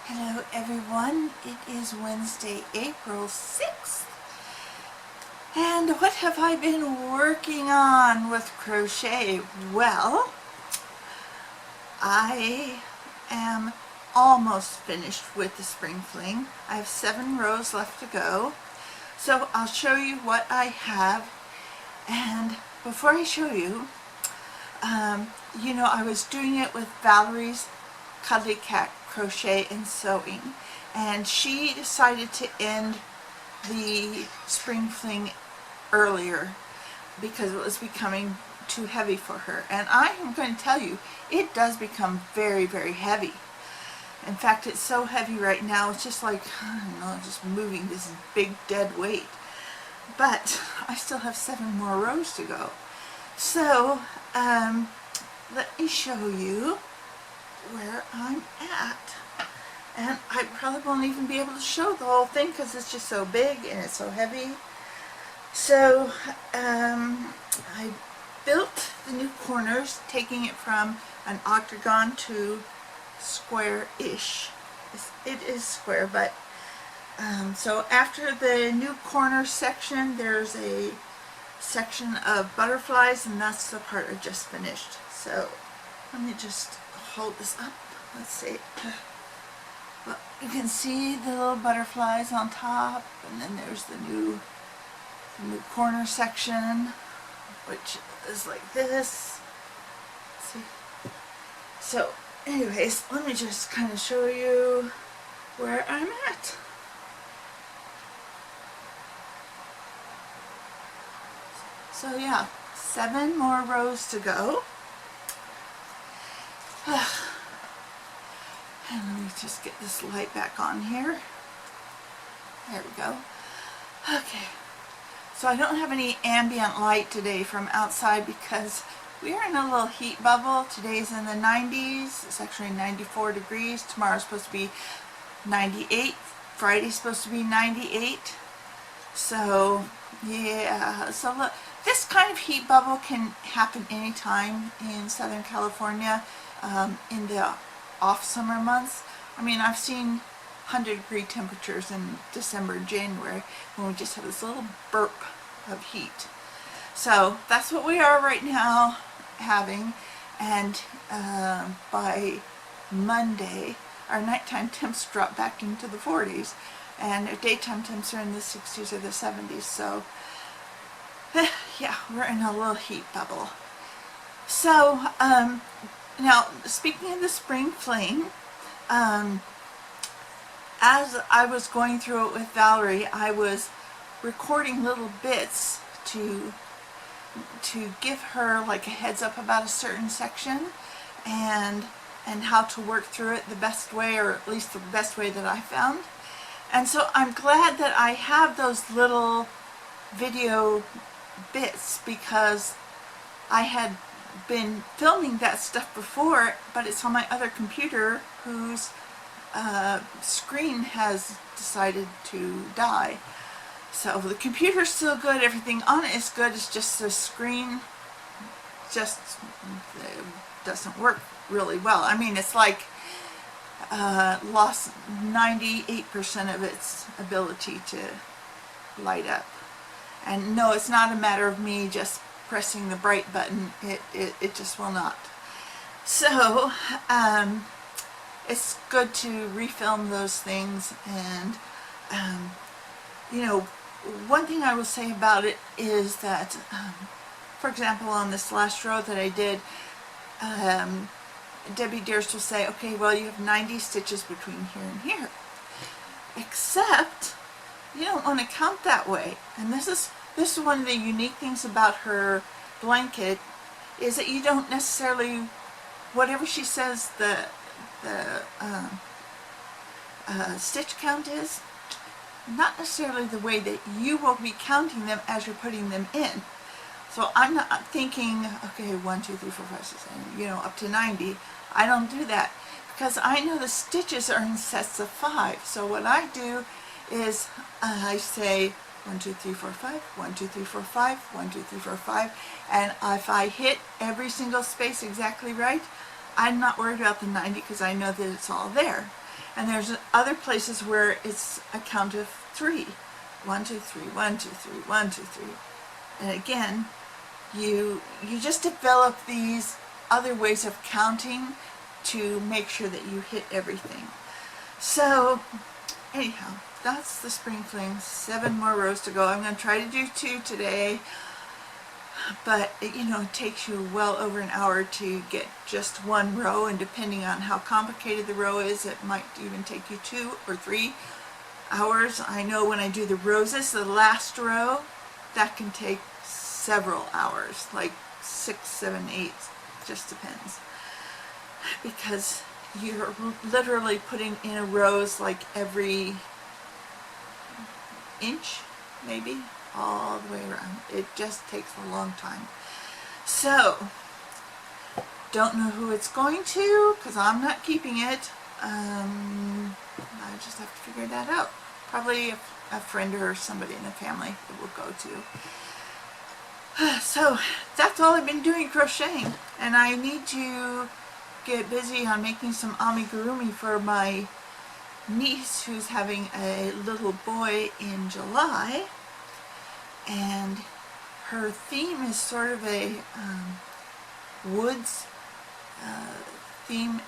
Hello everyone, it is Wednesday, April 6th, and what have I been working on with crochet? Well, I am almost finished with the Spring Fling. I have 7 rows left to go, so I'll show you what I have. And before I show you, I was doing it with Valerie's Cuddly Cat Crochet and Sewing, and she decided to end the Spring Fling earlier because it was becoming too heavy for her. And I am going to tell you, it does become very, very heavy. In fact, it's so heavy right now, it's just like, I don't know, just moving this big dead weight. But I still have 7 more rows to go. So, let me show you where I'm at. And I probably won't even be able to show the whole thing because it's just so big and it's so heavy. So I built the new corners, taking it from an octagon to square-ish. It is square, but so after the new corner section, there's a section of butterflies, and that's the part I just finished. So let me just hold this up. Let's see. Well, you can see the little butterflies on top, and then there's the new corner section, which is like this. Let's see. So anyways, let me just kind of show you where I'm at. So yeah, 7 more rows to go. And let me just get this light back on here. There we go. Okay. So I don't have any ambient light today from outside because we are in a little heat bubble. Today's in the 90s. It's actually 94 degrees. Tomorrow's supposed to be 98. Friday's supposed to be 98. So, yeah. So look, this kind of heat bubble can happen anytime in Southern California in the off-summer months. I mean, I've seen 100-degree temperatures in December and January when we just have this little burp of heat. So that's what we are right now having, and by Monday our nighttime temps drop back into the 40s and our daytime temps are in the 60s or the 70s. So yeah, we're in a little heat bubble. So now, speaking of the Spring Fling, as I was going through it with Valerie, I was recording little bits to give her like a heads up about a certain section and how to work through it the best way, or at least the best way that I found. And so I'm glad that I have those little video bits, because I had been filming that stuff before, but it's on my other computer whose screen has decided to die. So the computer's still good, everything on it is good, it's just the screen just doesn't work really well. I mean, it's like lost 98% of its ability to light up. And no, it's not a matter of me just pressing the bright button, it just will not. So it's good to refilm those things. And one thing I will say about it is that for example, on this last row that I did, Debbie Dearest will say, okay, well, you have 90 stitches between here and here, except you don't want to count that way. And this is one of the unique things about her blanket, is that you don't necessarily, whatever she says the stitch count is, not necessarily the way that you will be counting them as you're putting them in. So I'm not thinking, okay, 1, 2, 3, 4, 5, 6, 7, up to 90. I don't do that because I know the stitches are in sets of 5. So what I do is I say 1, 2, 3, 4, 5, 1, 2, 3, 4, 5, 1, 2, 3, 4, 5, and if I hit every single space exactly right, I'm not worried about the 90 because I know that it's all there. And there's other places where it's a count of 3. 1, 2, 3, 1, 2, 3, 1, 2, 3. And again, you just develop these other ways of counting to make sure that you hit everything. So anyhow, that's the Spring Fling. 7 more rows to go. I'm going to try to do 2 today, but it takes you well over an hour to get just 1 row, and depending on how complicated the row is, it might even take you 2 or 3 hours. I know when I do the roses, the last row, that can take several hours, like 6, 7, 8, just depends, because you're literally putting in a rows like every inch, maybe, all the way around. It just takes a long time. So, don't know who it's going to, because I'm not keeping it. I just have to figure that out. Probably a friend or somebody in the family it will go to. So, that's all I've been doing, crocheting. And I need to get busy on making some amigurumi for my niece who's having a little boy in July, and her theme is sort of a woods theme,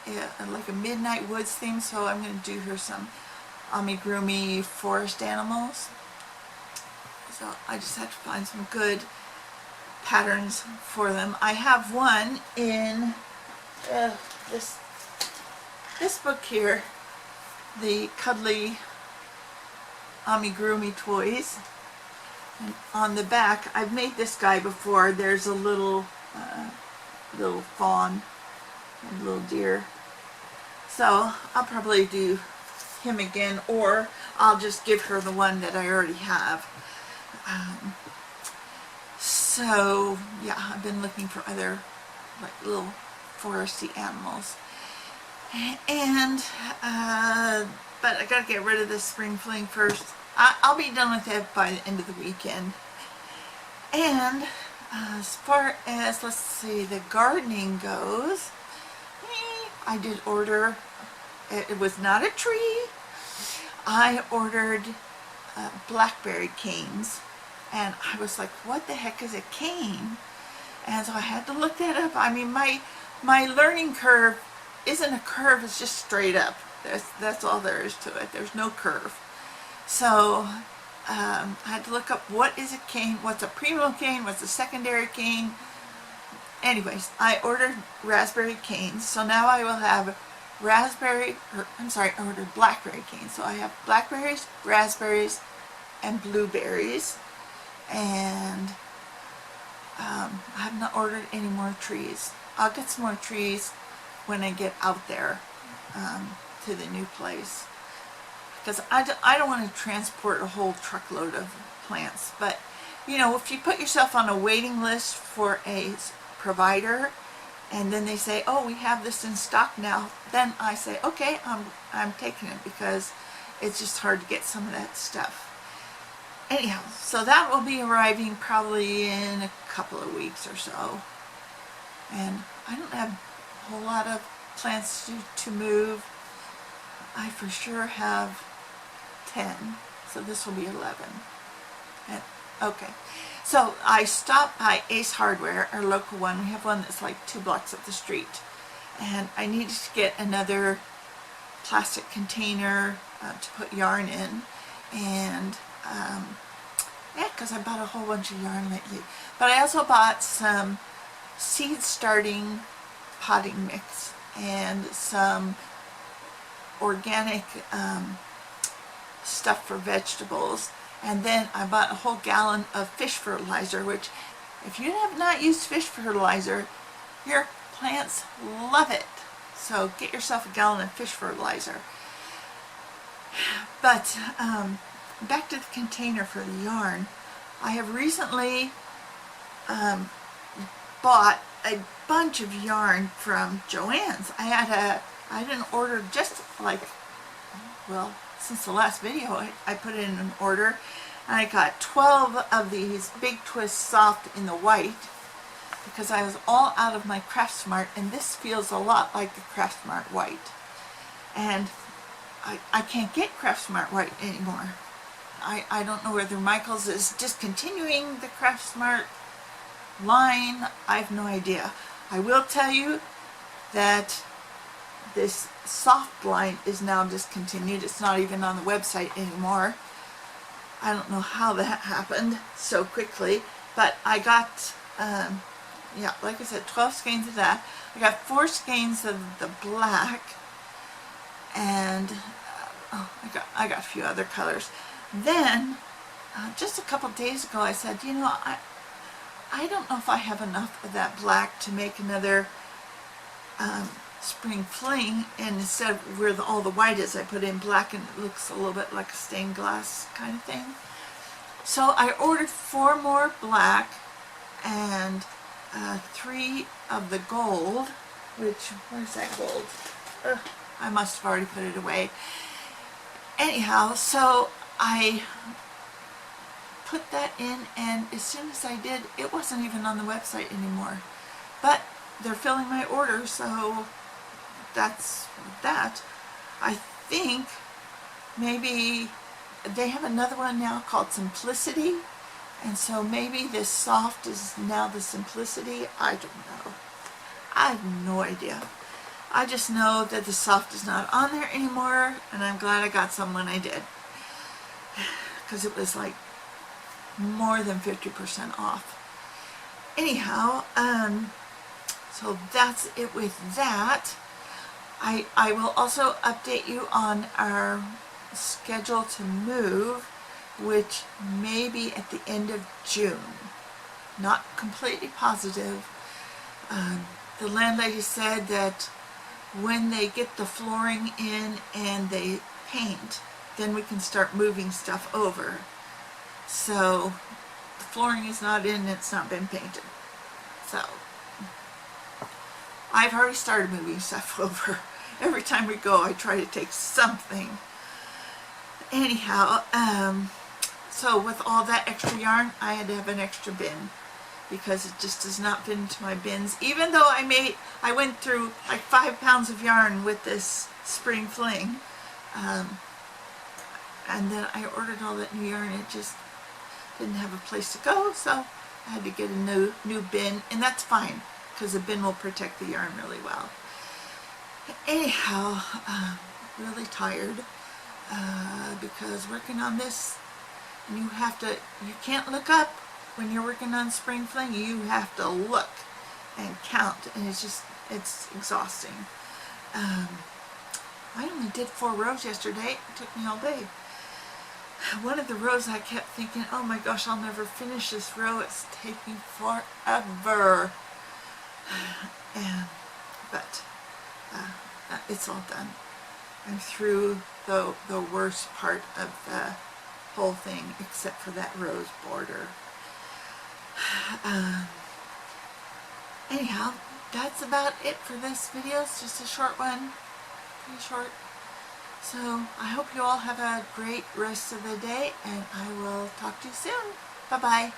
like a midnight woods theme, so I'm going to do her some amigurumi forest animals. So I just have to find some good patterns for them. I have one in this book here, the Cuddly Amigurumi Toys, and on the back, I've made this guy before. There's a little fawn and little deer, so I'll probably do him again, or I'll just give her the one that I already have. So yeah, I've been looking for other like little foresty animals. And, but I gotta get rid of this Spring Fling first. I'll be done with it by the end of the weekend. And as far as, let's see, the gardening goes, I did order, it was not a tree. I ordered blackberry canes. And I was like, what the heck is a cane? And so I had to look that up. I mean, my learning curve isn't a curve, it's just straight up. That's all there is to it. There's no curve. So I had to look up what is a cane, what's a primary cane, what's a secondary cane. Anyways, I ordered raspberry canes. So now I will have I ordered blackberry canes. So I have blackberries, raspberries, and blueberries. And I have not ordered any more trees. I'll get some more trees when I get out there to the new place, because I don't want to transport a whole truckload of plants. But if you put yourself on a waiting list for a provider, and then they say, oh, we have this in stock now, then I say, okay, I'm taking it, because it's just hard to get some of that stuff. Anyhow, so that will be arriving probably in a couple of weeks or so. And I don't have a whole lot of plants to move. I for sure have 10, so this will be 11. And, okay, so I stopped by Ace Hardware, our local one. We have one that's like 2 blocks up the street. And I needed to get another plastic container to put yarn in. And yeah, because I bought a whole bunch of yarn lately. But I also bought some seed starting potting mix and some organic stuff for vegetables. And then I bought a whole gallon of fish fertilizer, which if you have not used fish fertilizer, your plants love it. So get yourself a gallon of fish fertilizer. But back to the container for the yarn. I have recently bought a bunch of yarn from Joann's. I didn't order just like, well, since the last video I put in an order, and I got 12 of these Big Twist Soft in the white, because I was all out of my Craft Smart, and this feels a lot like the Craft Smart white. And I can't get Craft Smart white anymore. I don't know whether Michaels is discontinuing the Craft Smart line. I have no idea. I will tell you that this soft line is now discontinued. It's not even on the website anymore. I don't know how that happened so quickly, but I got, yeah, like I said, 12 skeins of that. I got 4 skeins of the black, and I got a few other colors. Then, just a couple days ago, I said, you know, I don't know if I have enough of that black to make another Spring Fling, and instead of where all the white is, I put in black, and it looks a little bit like a stained glass kind of thing. So I ordered 4 more black and 3 of the gold, which, where's that gold? I must have already put it away. Anyhow, so I put that in, and as soon as I did, it wasn't even on the website anymore. But they're filling my order, so that's that. I think maybe they have another one now called Simplicity, and so maybe this soft is now the Simplicity. I don't know. I have no idea. I just know that the soft is not on there anymore, and I'm glad I got some when I did, because it was like more than 50% off. Anyhow, so that's it with that. I will also update you on our schedule to move, which may be at the end of June. Not completely positive. The landlady said that when they get the flooring in and they paint, then we can start moving stuff over. So the flooring is not in, it's not been painted. So I've already started moving stuff over. Every time we go, I try to take something. Anyhow, so with all that extra yarn, I had to have an extra bin, because it just does not fit into my bins. Even though I went through like 5 pounds of yarn with this Spring Fling, and then I ordered all that new yarn. It just didn't have a place to go, so I had to get a new bin, and that's fine, because the bin will protect the yarn really well. Anyhow, really tired, because working on this, you can't look up when you're working on Spring Fling. You have to look and count, and it's exhausting. I only did 4 rows yesterday. It took me all day. One of the rows I kept thinking, oh my gosh, I'll never finish this row. It's taking forever. But it's all done. I'm through the worst part of the whole thing, except for that rose border. Anyhow, that's about it for this video. It's just a short one, pretty short. So I hope you all have a great rest of the day, and I will talk to you soon. Bye-bye.